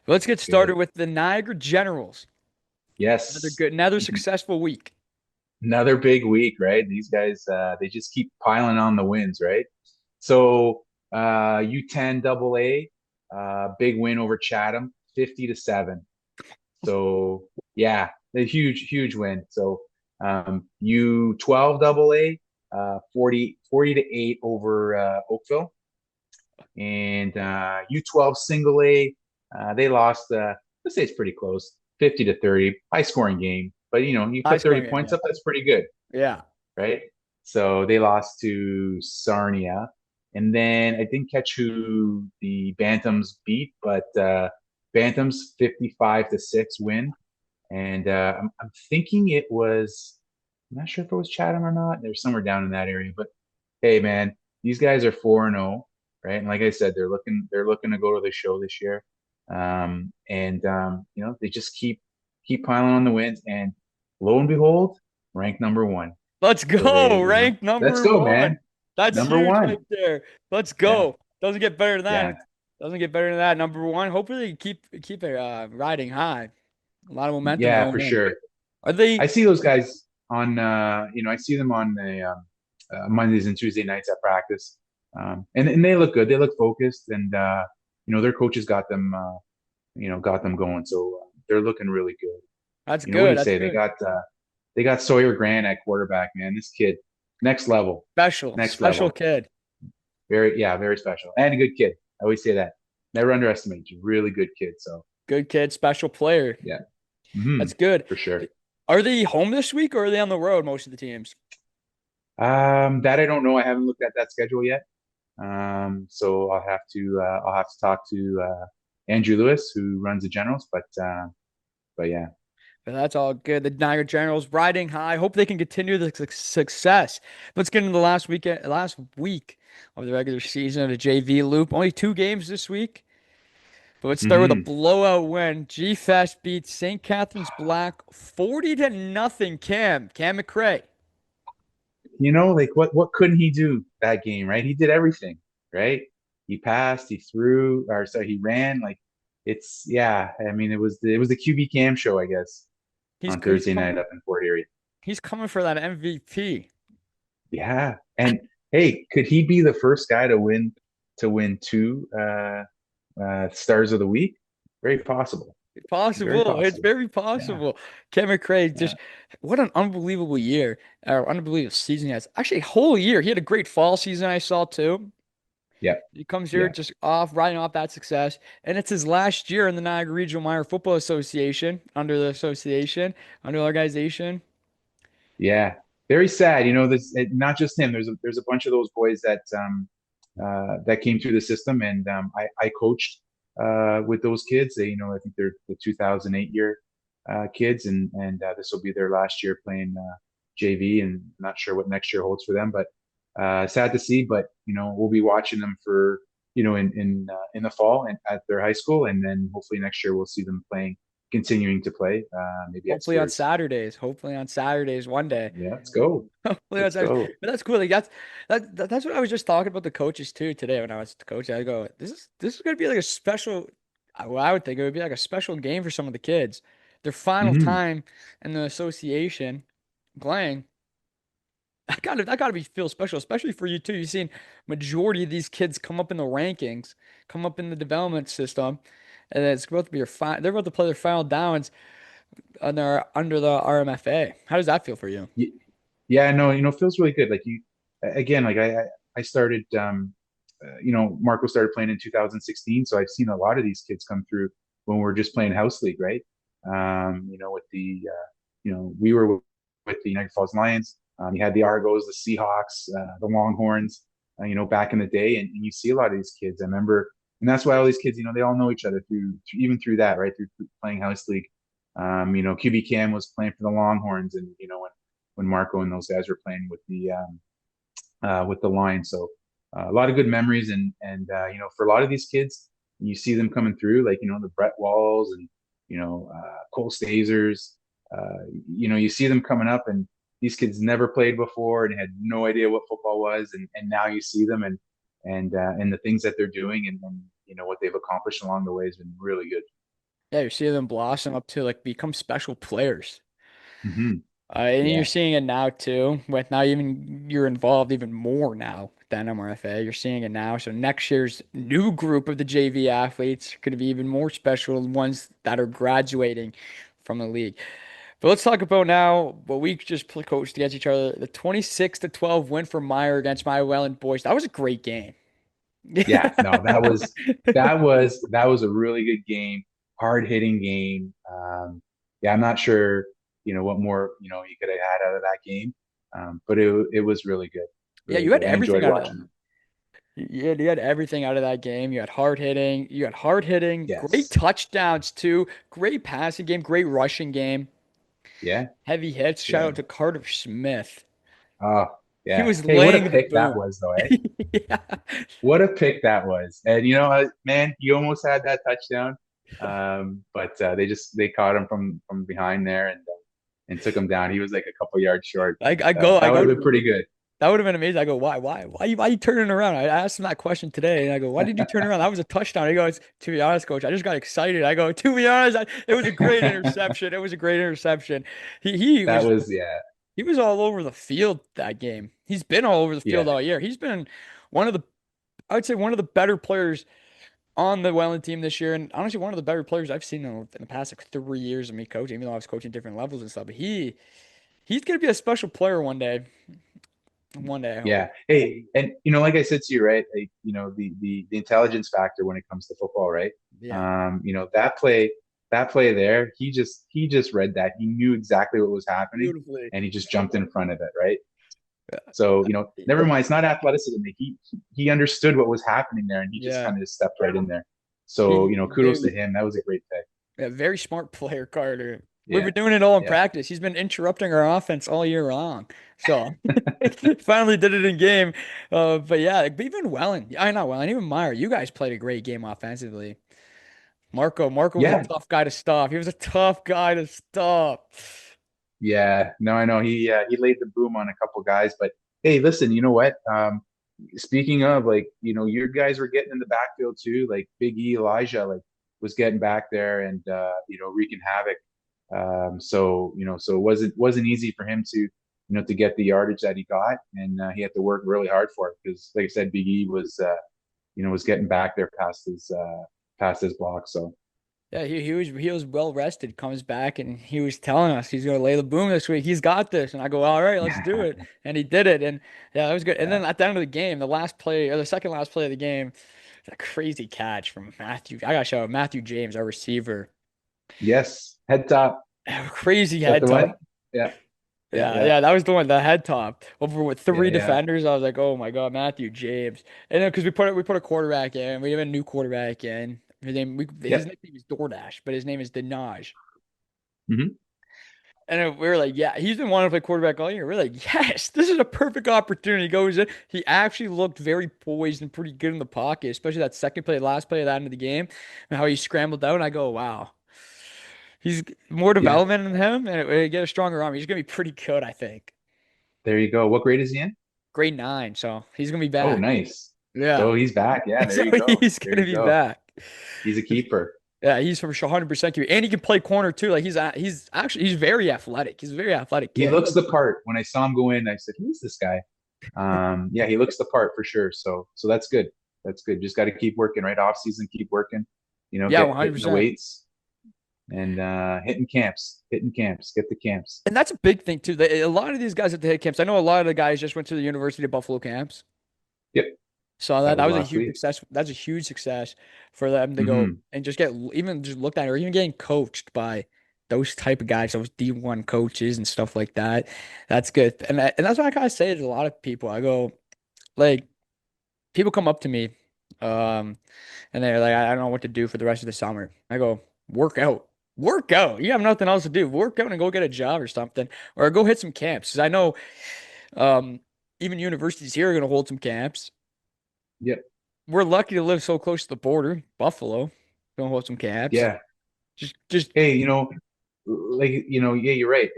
Let's get Good. started with the Niagara Generals. Yes. Another successful week. Another big week, right? These guys, they just keep piling on the wins, right? So, U10 double A, big win over Chatham, 50-7. So, yeah, a huge win. So, U12 double A, 40-8 over Oakville. And U12 single A, they lost, let's say it's pretty close, 50-30, high scoring game. But, you High put 30 scoring game, points yeah. up, that's pretty good, Yeah. right? So they lost to Sarnia. And then I didn't catch who the Bantams beat, but Bantams 55-6 win. And I'm thinking it was, I'm not sure if it was Chatham or not. They're somewhere down in that area. But hey, man, these guys are 4-0, right? And like I said, they're looking to go to the show this year. And they just keep piling on the wins. And lo and behold, ranked number one. Let's So go. Ranked let's number go, one. man. That's Number huge one. right there. Let's Yeah, go. Doesn't get better than yeah, that. Doesn't get better than that. Number one. Hopefully keep it riding high. A lot of momentum yeah, for going in. sure. Are I they see those guys on, I see them on the Mondays and Tuesday nights at practice, and they look good. They look focused, and their coaches got them going. So they're looking really good. that's What do good. you That's say? good. They got Sawyer Grant at quarterback. Man, this kid, next level, next Special level. kid. Very, yeah, very special, and a good kid. I always say that. Never underestimate. He's a really good kid. So Good kid, special player. yeah, That's good. for sure. Are they home this week or are they on the road, most of the teams? That I don't know. I haven't looked at that schedule yet. So I'll have to talk to Andrew Lewis, who runs the Generals. But yeah. But that's all good. The Niagara Generals riding high. Hope they can continue the success. Let's get into the last week of the regular season of the JV loop. Only two games this week. But let's start with a hmm blowout win. G-Fest beats St. Catharines Black 40 to nothing. Cam McCrae. Like what couldn't he do that game, right? He did everything, right? He passed, he threw, or sorry, he ran. Like it's yeah. I mean, it was the QB Cam show, I guess, He's on he's Thursday night coming up in Fort Erie. he's coming for that MVP. Yeah, and hey, could he be the first guy to win two stars of the week? Very possible. Very Possible. It's possible. very Yeah. possible. Cam McCrae Yeah. just what an unbelievable year or unbelievable season he has. Actually, a whole year. He had a great fall season I saw too. Yeah. He comes here Yeah. just riding off that success, and it's his last year in the Niagara Regional Minor Football Association under the organization. Yeah. Very sad. This not just him. There's a bunch of those boys that came through the system, and I coached with those kids. I think they're the 2008 year kids, and this will be their last year playing JV, and not sure what next year holds for them. But sad to see. But we'll be watching them for in the fall and at their high school, and then hopefully next year we'll see them continuing to play, maybe at Hopefully on Steers. Saturdays. Hopefully on Saturdays one day. Yeah, let's go. Hopefully on Let's Saturdays. go. But that's cool. Like that's what I was just talking about the coaches too today when I was coaching. I go, this is gonna be like a special. Well, I would think it would be like a special game for some of the kids. Their final hmm time in the association playing. That gotta be feel special, especially for you too. You've seen majority of these kids come up in the rankings, come up in the development system, and it's about to be they're about to play their final downs under the RMFA. How does that feel for you? Yeah, no, it feels really good. Like again, like I started, Marco started playing in 2016, so I've seen a lot of these kids come through when we were just playing house league, right? With we were with the United Falls Lions. You had the Argos, the Seahawks, the Longhorns, back in the day, and you see a lot of these kids. I remember, and that's why all these kids, they all know each other even through that, right? Through playing house league. QB Cam was playing for the Longhorns, and when Marco and those guys were playing with the Lions. So a lot of good memories, and for a lot of these kids, you see them coming through, like the Brett Walls and Cole Stazers. You see them coming up, and these kids never played before and had no idea what football was, and now you see them and the things that they're doing and what they've accomplished along the way has been really good. Yeah, you're seeing them blossom up to like become special players. Hmm. And you're Yeah, seeing it now too, with now even you're involved even more now than MRFA. You're seeing it now. So next year's new group of the JV athletes are going to be even more special than ones that are graduating from the league. But let's talk about now what we just coached against each other. The 26-12 win for Meyer against my Welland boys. That was a great game. yeah. No, that was a really good game, hard hitting game. Yeah, I'm not sure, what more, you could have had out of that game. But it was Yeah, really you had good. I everything enjoyed out of that. watching it. You had everything out of that game. You had hard hitting, great Yes. touchdowns too, great passing game, great rushing game, Yeah. heavy hits. Shout Yeah. out to Carter Smith. Oh, He yeah. was Hey, what a laying the pick that boot. was, though, eh? Yeah. What a pick that was. And man, he almost had that touchdown. But they caught him from behind there and took him down. He was like a couple yards short, I, but I go that I would go have to been pretty good. That would have been amazing. I go, why you turning around? I asked him that question today, and I go, why did you turn around? That was a touchdown. He goes, to be honest, coach, I just got excited. I go, to be honest, it was a great interception. It was a great interception. He he That was was, yeah, he was all over the field that game. He's been all over the field yeah, all year. He's been one of the, I would say, one of the better players on the Welland team this year, and honestly, one of the better players I've seen in the past like 3 years of me coaching. Even though I was coaching different levels and stuff, but he's gonna be a special player one day. One day, I hope. yeah. Hey, and like I said to you, right? Like, the intelligence factor when it comes to football, right? Yeah, That play there, he just read that. He knew exactly what was happening, beautifully. and he just jumped in front of it, right? Yeah. So, never mind. It's not athleticism. He understood what was happening there, and he just Yeah. kind of stepped right in there. So, kudos to Very, him. That was a great pick. yeah, very smart player, Carter. We've Yeah, been doing it all in yeah, practice. He's been interrupting our offense all year long. So finally did it in game. But yeah, like, even Wellen, I not Wellen, even Meyer, you guys played a great game offensively. Marco was a yeah, tough guy to stop. He was a tough guy to stop. yeah. No, I know he laid the boom on a couple guys, but hey, listen, you know what? Speaking of, like, your guys were getting in the backfield too. Like Big E Elijah, like, was getting back there and wreaking havoc. So it wasn't easy for him to get the yardage that he got, and he had to work really hard for it because, like I said, Big E was getting back there past his block. So Yeah, he was well rested, comes back and he was telling us he's gonna lay the boom this week. He's got this. And I go, all right, let's do it. And he did it. And yeah, that was good. And yeah, then at the end of the game, the last play or the second last play of the game, that crazy catch from Matthew. I gotta show it, Matthew James, our receiver. yes, head top. Crazy That head the top. one? Yeah, yeah, Yeah, yeah, yeah, that was the one, the head top over with yeah, three yeah. defenders. I was like, oh my God, Matthew James. And then because we put a quarterback in, we have a new quarterback in. His Yep. nickname is DoorDash, but his name is Dinaj. Hmm. And we were like, yeah, he's been wanting to play quarterback all year. We're like, yes, this is a perfect opportunity. He goes in. He actually looked very poised and pretty good in the pocket, especially that second play, last play at the end of the game, and how he scrambled out. And I go, wow, he's more Yeah. development in him, and it get a stronger arm. He's gonna be pretty good, I think. There you go. What grade is he in? Grade 9, so he's gonna be Oh, back. nice. Yeah, So he's back. Yeah, there so you go. he's There gonna you be go. back. He's a keeper. Yeah, he's for sure 100% QB, and he can play corner too. Like he's very athletic. He's a very athletic He kid. looks the part. When I saw him go in, I said, "Who's this guy?" Yeah, he looks the part for sure. So that's good. That's good. Just got to keep working, right? Off season, keep working. Yeah, Get hitting the 100%. weights and hitting camps, get the camps. And that's a big thing too. A lot of these guys at the hit camps, I know a lot of the guys just went to the University of Buffalo camps. Yep, So that that was was a last huge week. success. That's a huge success for them to go Hmm. and just get even just looked at or even getting coached by those type of guys, those D1 coaches and stuff like that. That's good. And that's what I kind of say to a lot of people. I go like people come up to me, um, and they're like, I don't know what to do for the rest of the summer. I go, work out. Work out. You have nothing else to do. Work out and go get a job or something, or go hit some camps. 'Cause I know um, even universities here are going to hold some camps. Yep. We're lucky to live so close to the border. Buffalo, going to hold some camps. Yeah. Just Hey, like, yeah, you're right.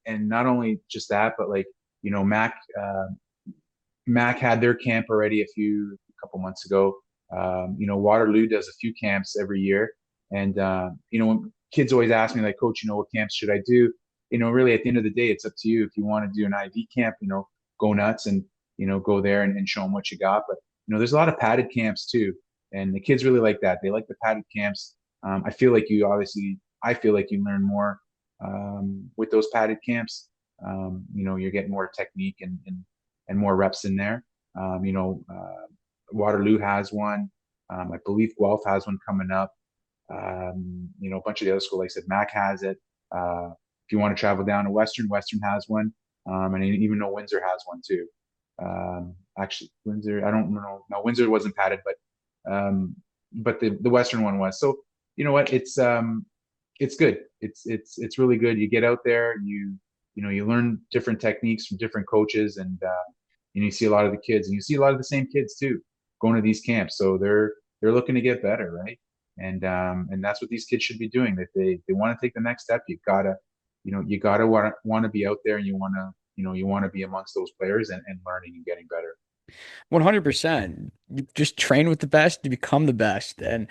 And not only just that, but like, Mac had their camp already a couple months ago. Waterloo does a few camps every year, And when kids always ask me like, Coach, what camps should I do? Really at the end of the day, it's up to you. If you want to do an IV camp, go nuts and go there and show them what you got. But there's a lot of padded camps too, and the kids really like that. They like the padded camps. I feel like you learn more with those padded camps. You're getting more technique and more reps in there. Waterloo has one. I believe Guelph has one coming up. A bunch of the other schools, like I said, Mac has it. If you want to travel down to Western has one. And I even know Windsor has one too. Actually, Windsor, I don't know. No, Windsor wasn't padded, but the Western one was. So you know what? It's good. It's really good. You get out there, you learn different techniques from different coaches, and you see a lot of the kids, and you see a lot of the same kids too going to these camps. So they're looking to get better, right? And that's what these kids should be doing. That they want to take the next step. You gotta want to be out there, and you want to be amongst those players and learning and getting better. 100%. You just train with the best to become the best. And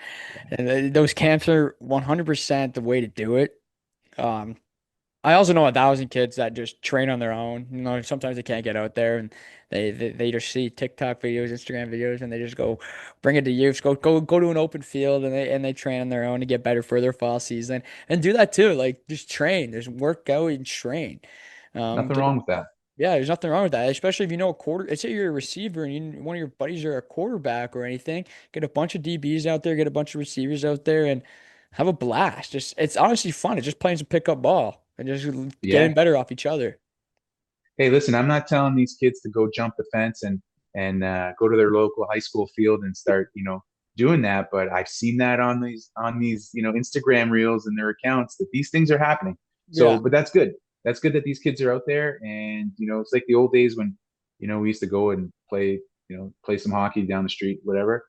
Yeah, those camps are 100% the way to do it. Um, I also know 1,000 kids that just train on their own. Sometimes they can't get out there and they just see TikTok videos, Instagram videos, and they just go bring it to youth, go to an open field and they train on their own to get better for their fall season and do that too. Like just train. There's work out and train. nothing Get wrong with that. Yeah, there's nothing wrong with that, especially if you know a quarter. Let's say you're a receiver and one of your buddies are a quarterback or anything. Get a bunch of DBs out there, get a bunch of receivers out there, and have a blast. Just it's honestly fun. It's just playing some pickup ball and just getting Yeah. better off each other. Hey, listen, I'm not telling these kids to go jump the fence and go to their local high school field and start, doing that. But I've seen that on these Instagram reels and their accounts that these things are happening. So, Yeah, but that's good. That's good that these kids are out there, and it's like the old days when we used to go and play some hockey down the street, whatever.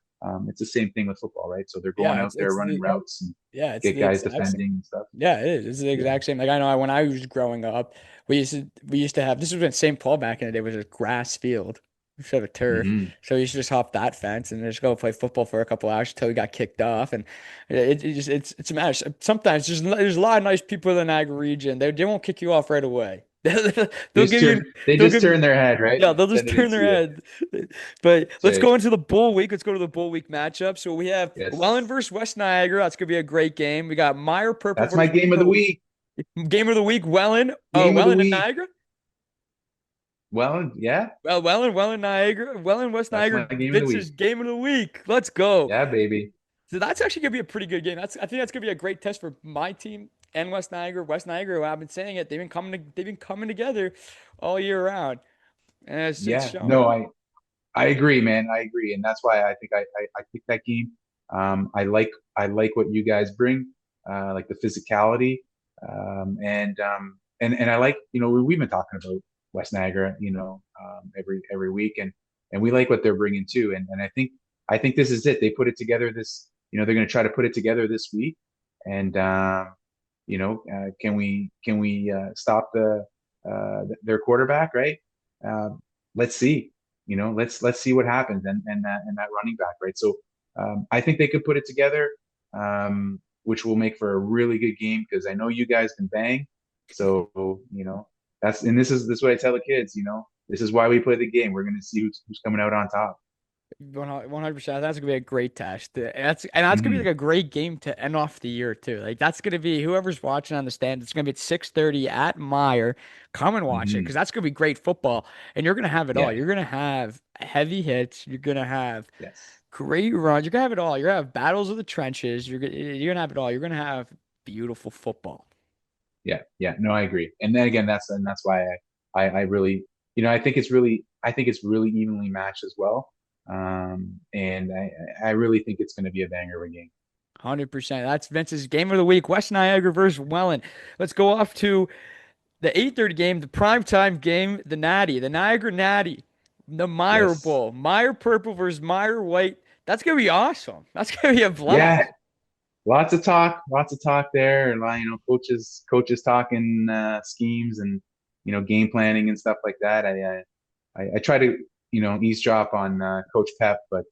It's the same thing with football, right? So they're going yeah, out there running routes and it's get the guys exact same. defending and stuff. Yeah, it is. It's the Yeah. exact same. Like I know when I was growing up, we used to have this was when St. Paul back in the day was a grass field instead of a turf. Hmm. So we used to just hop that fence and just go play football for a couple hours until we got kicked off. And it's a matter. Sometimes there's a lot of nice people in the Niagara region. They won't kick you off right away. They'll give you They they'll just give you turn their head, right? yeah, they'll just Send it turn into their you. head. But let's Say, go into the Bull Week. Let's go to the Bull Week matchup. So we have Welland yes. versus West Niagara. That's gonna be a great game. We got Meyer Purple That's my versus game of the Meyer week. Game of the week, Welland. Oh, Game of the Welland and week. Niagara. Well, yeah, Well, Welland, Niagara. Welland, West that's Niagara. my game of the Vince's week. game of the week. Let's go. Yeah, baby. So that's actually gonna be a pretty good game. I think that's gonna be a great test for my team and West Niagara. West Niagara, I've been saying it. They've been coming together all year round, and it's Yeah, shown. no, I agree, man. I agree, and that's why I think I picked that game. I like what you guys bring, like the physicality, and I like we've been talking about West Niagara, every week, and we like what they're bringing too, and I think this is it. They put it together this, they're going to try to put it together this week, and can we stop their quarterback, right? Uh, let's see. Let's see what happens and that running back, right? So I think they could put it together, which will make for a really good game because I know you guys can bang. So this is what I tell the kids. This is why we play the game. We're going to see who's coming out on top. 100%. That's gonna be a great test. That's gonna be like Hmm. a great game to end off the year too. Like that's gonna be whoever's watching on the stand. It's gonna be at 6:30 at Meyer. Come and watch it because Hmm. that's gonna be great football, and you're gonna have it all. Yeah. You're gonna have heavy hits. You're gonna have Yes. great runs. You're gonna have it all. You're gonna have battles of the trenches. You're gonna have it all. You're gonna have beautiful football. Yeah. Yeah. No, I agree. And then again, that's why I really, I think it's really evenly matched as well. And I really think it's going to be a banger of a game. 100%. That's Vince's game of the week. West Niagara versus Welland. Let's go off to the 8:30 game, the primetime game, the Niagara Natty, the Meyer Yes. Bowl, Meyer Purple versus Meyer White. That's gonna be awesome. That's gonna be a Yeah. blast. Lots of talk there, and coaches talking schemes and game planning and stuff like that. I try to eavesdrop on Coach Pep, but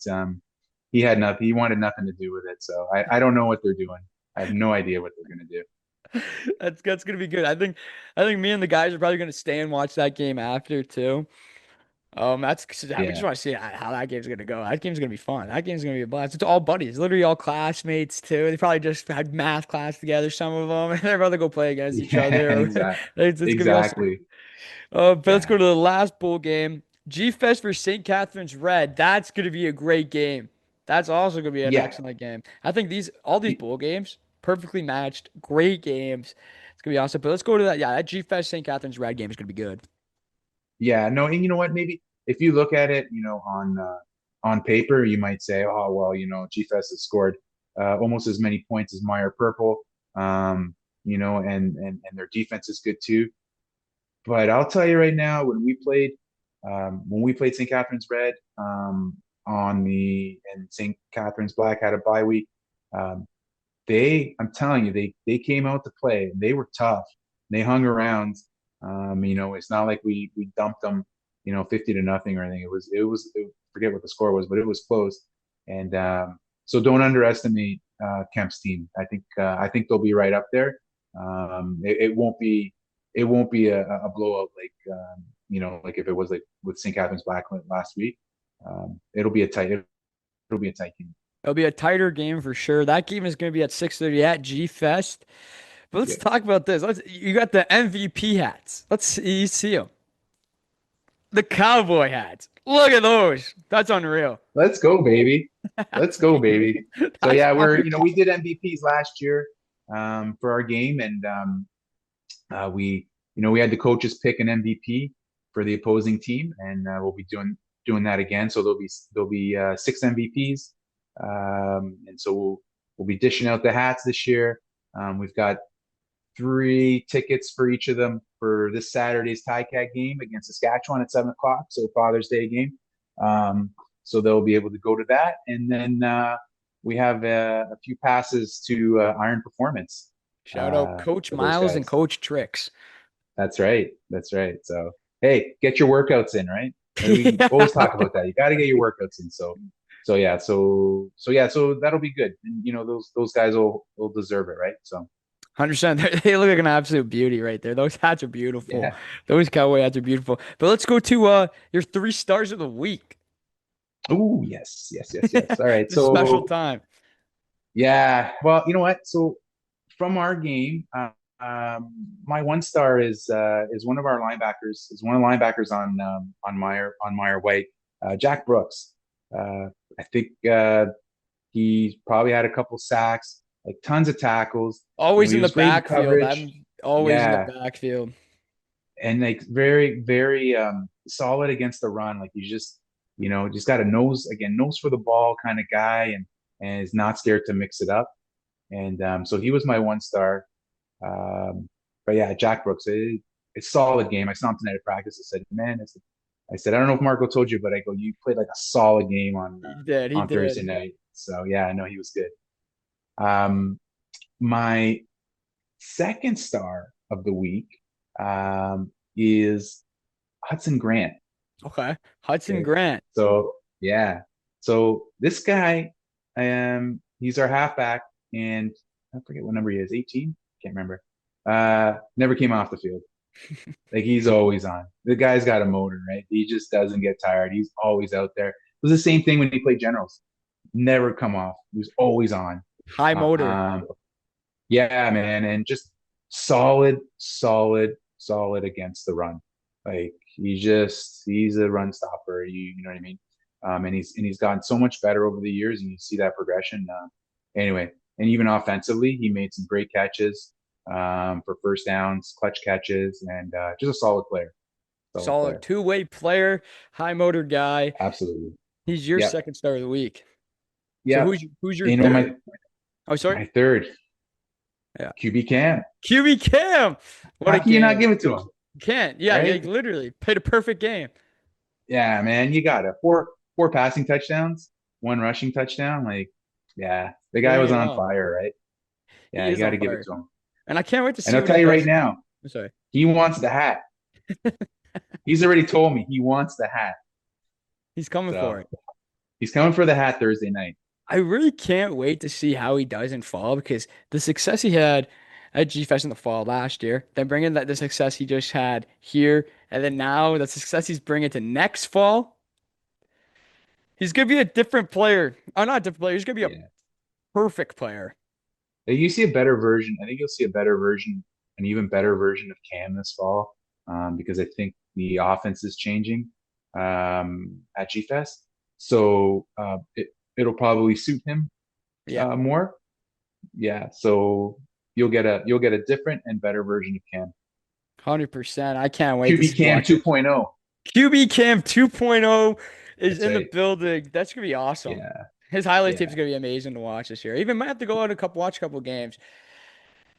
he wanted nothing to do with it. So I don't know what they're doing. I have no idea what they're gonna do. That's gonna be good. I think me and the guys are probably gonna stay and watch that game after too. That's we just Yeah, want to see how that game's gonna go. That game's gonna be fun. That game's gonna be a blast. It's all buddies, literally all classmates too. They probably just had math class together, some of them, and they're about to go play against each yeah, other. It's gonna be awesome. exactly. But let's Yeah, go to the last bowl game. G-Fest versus St. Catharines Red. That's gonna be a great game. That's also gonna be an yeah, excellent game. I think all these bowl games perfectly matched, great games. It's gonna be awesome. But let's go to that. Yeah, that G-Fest St. Catharines Red game is gonna be good. yeah. No, and you know what? Maybe if you look at it, on paper, you might say, oh well, GFS has scored almost as many points as Meyer Purple, and their defense is good too. But I'll tell you right now, when we played St. Catharines Red, and St. Catharines Black had a bye week. Um, I'm telling you, they came out to play. And they were tough. They hung around. It's not like we dumped them, 50-0 or anything. Forget what the score was, but it was close. And so don't underestimate Kemp's team. I think they'll be right up there. It won't be a blowout like if it was like with St. Catharines Black last week. It'll be a tight game. It'll be a tighter game for sure. That game is gonna be at 6:30 at G-Fest. But let's Yeah. talk about this. You got the MVP hats. Let's see, you see them. The cowboy hats. Look at those. That's unreal. Let's go, baby. Let's go, baby. So That's yeah, fire. we did MVPs last year for our game, and we had the coaches pick an MVP for the opposing team, and we'll be doing that again. So there'll be 6 MVPs, and so we'll be dishing out the hats this year. We've got 3 tickets for each of them for this Saturday's Cat game against Saskatchewan at 7 o'clock. So Father's Day game. Um, so they'll be able to go to that, and then we have a few passes to Iron Performance Shout out Coach for those Miles and guys. Coach Tricks. That's right. That's right. So hey, get your workouts in, right? We always Yeah. talk about that. You got to get your workouts in. So that'll be good. And those guys will deserve it, right? So 100%. They look like an absolute beauty right there. Those hats are beautiful. yeah. Those cowboy hats are beautiful. But let's go to your 3 stars of the week. Oh yes, yes, yes, yes. All right. It's a special So time. yeah. Well, you know what? So from our game, my 1 star is one of our linebackers. Is one of the linebackers on Meyer White, Jack Brooks. I think he probably had a couple sacks, like tons of tackles. Always He in the was great in backfield. coverage. I'm always in the Yeah, backfield. and like very, very solid against the run. Like he's just got a nose for the ball kind of guy, and is not scared to mix it up. And so he was my 1 star. But yeah, Jack Brooks, it's a solid game. I saw him tonight at practice. I said, man, I don't know if Marco told you, but I go, you played like a solid game He did. He on Thursday did. night. So yeah, I know he was good. My second star of the week is Hudson Grant. Okay. Hudson Okay, Grant. so yeah, so this guy, he's our halfback, and I forget what number he is, 18, can't remember. Never came off the field. Like he's always on. The guy's got a motor, right? He just doesn't get tired. He's always out there. It was the same thing when he played Generals. Never come off. He was always on. High motor. Um, yeah, man, and just solid, solid, solid against the run. Like he's a run stopper. You know what I mean? And he's gotten so much better over the years, and you see that progression. Anyway, and even offensively, he made some great catches for first downs, clutch catches, and just a solid player. Solid Solid player. two-way player. High motor guy. Absolutely. He's your Yep. second star of the week. So Yep. who's your You know third? Oh, sorry. my third Yeah. QB Cam. QB Cam. What How a can you not game. give it to him? Can't. Yeah, yeah, Right? literally played a perfect game. Yeah, man, you got it. Four passing touchdowns, 1 rushing touchdown. Like, yeah, the guy Doing was it on all. fire, right? He Yeah, you is got on to give it fire. to him. And I can't wait to And see I'll what he tell you right does. now, I'm sorry. he wants the hat. He's already told me he wants the hat. He's coming for So it. he's coming for the hat Thursday night. I really can't wait to see how he does in fall because the success he had at G-Fest in the fall last year, then bringing that the success he just had here, and then now the success he's bringing to next fall, he's gonna be a different player. Oh, not a different player. He's gonna be a Yeah. perfect player. You see a better version. I think you'll see a better version, an even better version of Cam this fall, because I think the offense is changing at G Fest. So it'll probably suit him Yeah, more. Yeah. So you'll get a different and better version of Cam. 100%. I can't wait to QB see Cam watch it. 2.0. QB Cam 2.0 is That's in the right. building. That's gonna be awesome. Yeah. His highlight tape is Yeah. gonna be amazing to watch this year. Even might have to go out and watch a couple games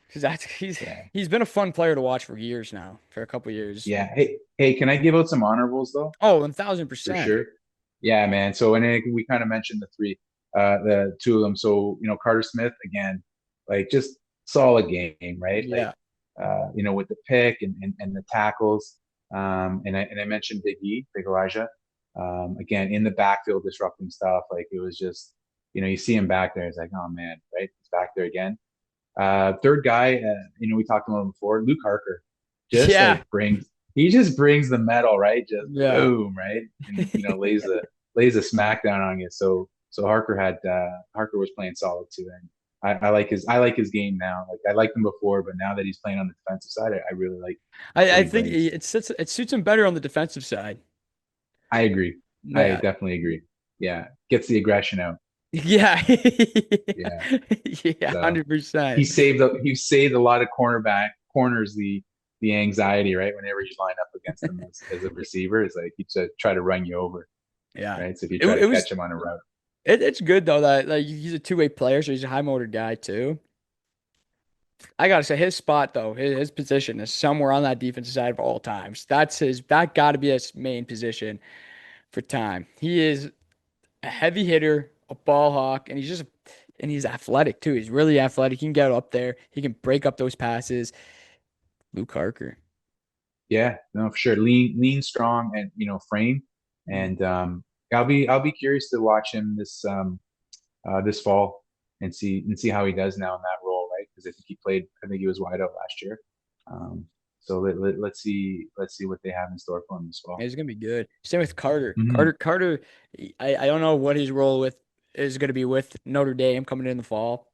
because that's Yeah. he's been a fun player to watch for years now, for a couple years. Yeah. Hey, can I give out some honorables though? Oh, 1000 For percent. sure. Yeah, man. So, and then we kind of mentioned the two of them. So, Carter Smith again, like just solid game, right? Like, Yeah. with the pick and the tackles. And I mentioned Big Elijah, again in the backfield disrupting stuff. Like it was just, you see him back there. It's like, oh man, right? He's back there again. Third guy, we talked about him before, Luke Harker, just Yeah. like he just brings the metal, right? Just Yeah. boom, right? And lays a smackdown on you. So Harker was playing solid too, and I like his game now. Like I liked him before, but now that he's playing on the defensive side, I really like what I he think brings. it suits him better on the defensive side. I agree. I Yeah. definitely agree. Yeah, gets the aggression out. Yeah. Yeah. Yeah, So 100%. he saved a lot of corners the anxiety, right? Whenever you line up against them as a receiver, it's like he to try to run you over, Yeah. right? So if you It, try to it was catch him on a route. it's good though that like he's a two-way player, so he's a high motor guy too. I gotta say his spot though, his position is somewhere on that defensive side of all times. That gotta be his main position for time. He is a heavy hitter, a ball hawk, and he's athletic too. He's really athletic. He can get up there. He can break up those passes. Luke Harker. Yeah, no, for sure. Lean, strong, and frame. Mm. And I'll be curious to watch him this fall and see how he does now in that role, right? Because I think he was wide out last year. So let's see what they have in store for him this fall. He's gonna be good. Same with Carter. Hmm. Carter. I don't know what his role with is gonna be with Notre Dame coming in the fall.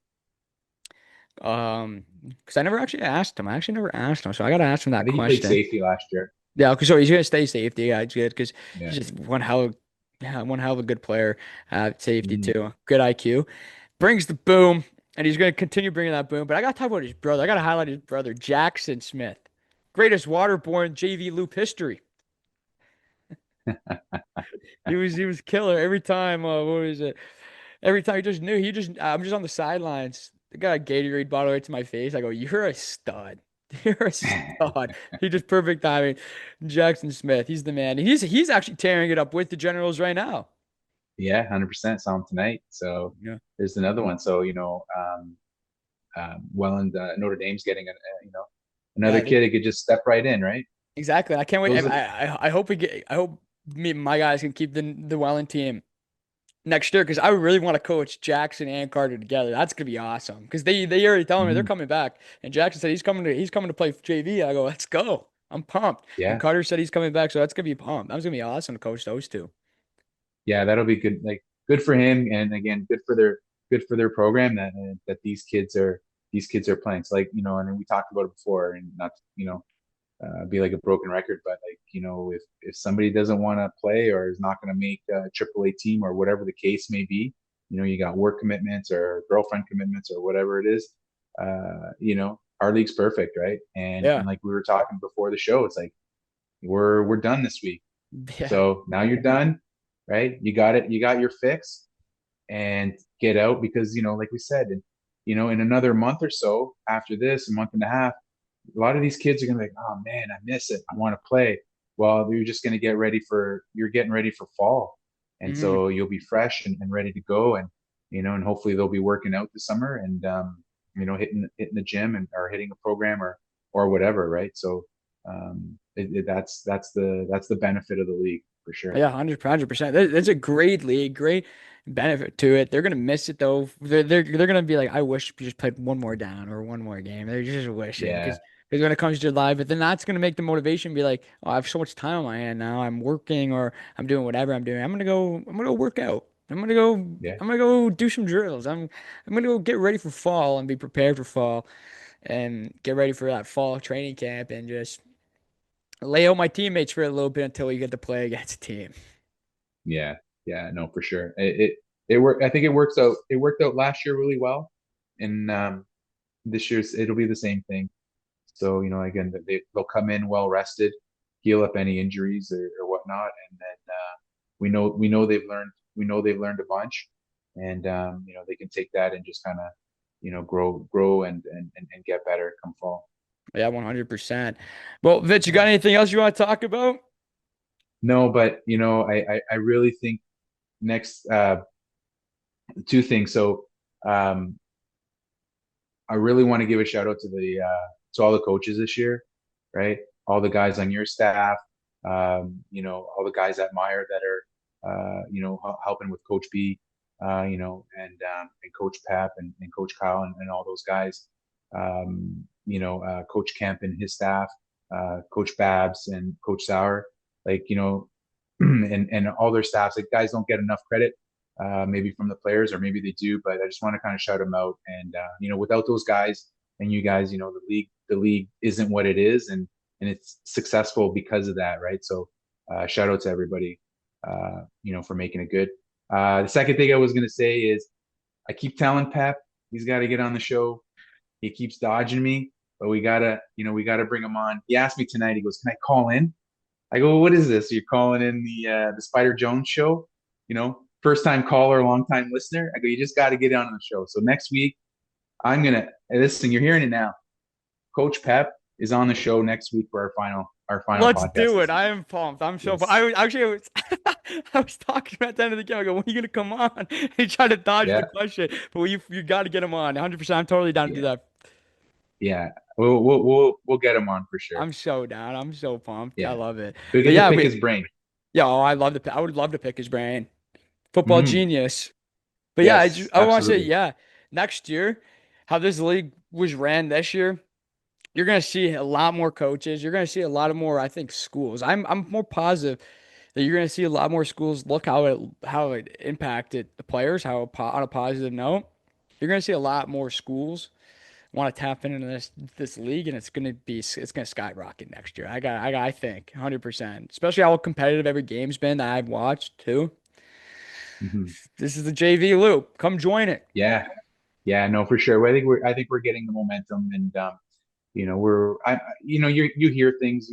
Because I never actually asked him. I actually never asked him, so I gotta ask him I that think he played question. safety last year. Yeah, so he's gonna stay safety. Yeah, it's good because he's Yeah. just one hell of a good player at safety Mhm. too. Good IQ. Brings the boom, and he's gonna continue bringing that boom. But I gotta talk about his brother. I gotta highlight his brother, Jackson Smith, greatest waterborne JV loop history. He was killer every time. What was it? Every time he just knew he just I'm just on the sidelines. The guy Gatorade bottle right to my face. I go, "You're a stud. You're a stud." He just perfect timing. Jackson Smith, he's the man. He's actually tearing it up with the Generals right now. Yeah, 100% saw him tonight. So Yeah. there's another one. So Welland, Notre Dame's getting another Yeah, kid that could just step right in, right? exactly. I can't wait. Those are, I hope we get. I hope me and my guys can keep the Welland team next year because I really want to coach Jackson and Carter together. That's gonna be awesome because they already telling me they're mhm. coming back. And Jackson said he's coming to play JV. I go, let's go. I'm pumped. And Yeah, Carter said he's coming back, so that's gonna be pumped. That's gonna be awesome to coach those two. yeah, that'll be good. Like good for him, and again, good for their program that these kids are playing. So like and we talked about it before, and not be like a broken record, but like if somebody doesn't want to play or is not going to make a AAA team or whatever the case may be, you got work commitments or girlfriend commitments or whatever it is, our league's perfect, right? And Yeah, and like we were talking before the show, it's like we're done this week, yeah, so now you're done, right? You got it, you got your fix, and get out because like we said, in another month or so after this, a month and a half, a lot of these kids are gonna be like, oh man, I miss it. I want to play. Well, you're getting ready for fall. And hmm so you'll be fresh and ready to go. And hopefully they'll be working out this summer and, hitting the gym or hitting a program or whatever. Right. So, that's the benefit of the league for sure. yeah, 100%. That's a great league, great benefit to it. They're gonna miss it though. They're gonna be like, I wish we just played one more down or one more game. They're just wishing Yeah, because when it comes to live, but then that's gonna make the motivation be like, oh, I have so much time on my hand now. I'm working or I'm doing whatever I'm doing. I'm gonna go work out. yeah, I'm gonna go do some drills. I'm gonna go get ready for fall and be prepared for fall and get ready for that fall training camp and just lay out my teammates for a little bit until we get to play against a team. yeah, yeah. No, for sure. It worked. I think it works out. It worked out last year really well, and this year's it'll be the same thing. So, again, they'll come in well rested, heal up any injuries or whatnot, and then we know they've learned a bunch, and they can take that and just kind of grow and get better come fall. Yeah, 100%. Well, Vince, you got Yeah. anything else you want to talk about? No, but I really think next two things. So um, I really want to give a shout out to all the coaches this year, right? All the guys on your staff, all the guys at Meyer that are, helping with Coach B, and Coach Pep and Coach Kyle and all those guys, Coach Kemp and his staff, Coach Babs and Coach Sauer, like, and all their staffs. Like guys don't get enough credit, maybe from the players, or maybe they do, but I just want to kind of shout them out. And without those guys and you guys, the league isn't what it is, and it's successful because of that, right? So shout out to everybody, for making it good. The second thing I was gonna say is I keep telling Pep he's got to get on the show. He keeps dodging me, but we gotta bring him on. He asked me tonight. He goes, "Can I call in?" I go, "What is this? You're calling in the Spider Jones show? First time caller, long time listener." I go, "You just got to get on the show." So next week, I'm gonna listen. You're hearing it now. Coach Pep is on the show next week for our final Let's podcast do of the it. I season. am pumped. I'm so pumped. Yes. I was I was talking at the end of the game. I go, when are you gonna come on? He tried to dodge the Yeah. question, but you got to get him on. 100%. I'm totally down to do Yeah. that. Yeah. We'll get him on for sure. I'm so down. I'm so pumped. I Yeah. love it. We But get to yeah, pick his brain. yeah, oh, I would love to pick his brain. Football Hmm. genius. But yeah, Yes, I want to say, absolutely. yeah, next year, how this league was ran this year, you're gonna see a lot more coaches. You're gonna see a lot of more, I think, schools. I'm more positive that you're gonna see a lot more schools look how it impacted the players, on a positive note. You're gonna see a lot more schools want to tap into this league, and it's gonna skyrocket next year. I think 100%. Especially how competitive every game's been that I've watched too. Hmm. This is the JV loop. Come join it. Yeah. Yeah, no, for sure. Well, I think we're getting the momentum, and you hear things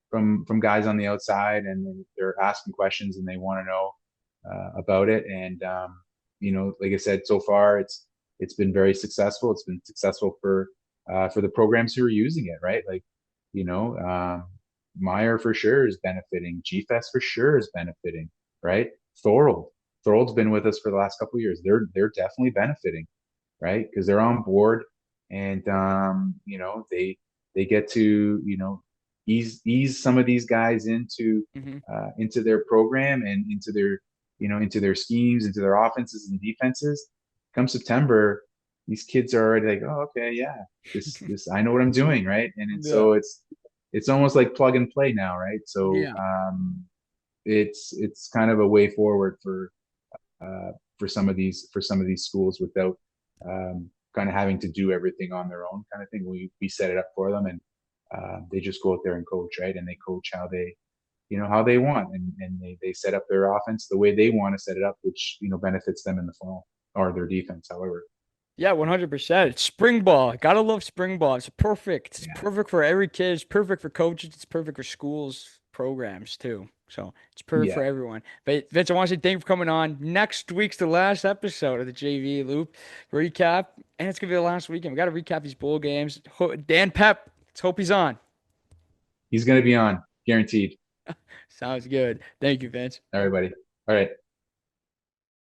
from guys on the outside, and they're asking questions and they want to know about it. And like I said, so far it's been very successful. It's been successful for the programs who are using it, right? Like, you know, um, Meyer for sure is benefiting. GFest for sure is benefiting, right? Thorold, Thorold's been with us for the last couple of years. They're definitely benefiting, right? Because they're on board, and they get to ease some of these guys Hmm. into their program and into their schemes, into their offenses and defenses. Come September, these kids are already like, oh, okay, yeah, this I know what I'm doing, right? And Yeah. so it's almost like plug and play now, right? So Yeah. it's kind of a way forward uh, for some of these schools without kind of having to do everything on their own, kind of thing. We set it up for them, and they just go out there and coach, right? And they coach how they want, and they set up their offense the way they want to set it up, which benefits them in the fall, or their defense, however. Yeah, 100%. Spring ball. Gotta love spring ball. It's perfect. It's Yeah, perfect for every kid. It's perfect for coaches. It's perfect for schools, programs too. So it's perfect for yeah. everyone. But Vince, I want to say thank you for coming on. Next week's the last episode of the JV Loop recap, and it's gonna be the last weekend. We gotta recap these bowl games. Dan Pep, let's hope he's on. He's going to be on, guaranteed. Sounds good. Thank you, Vince. Everybody. All right.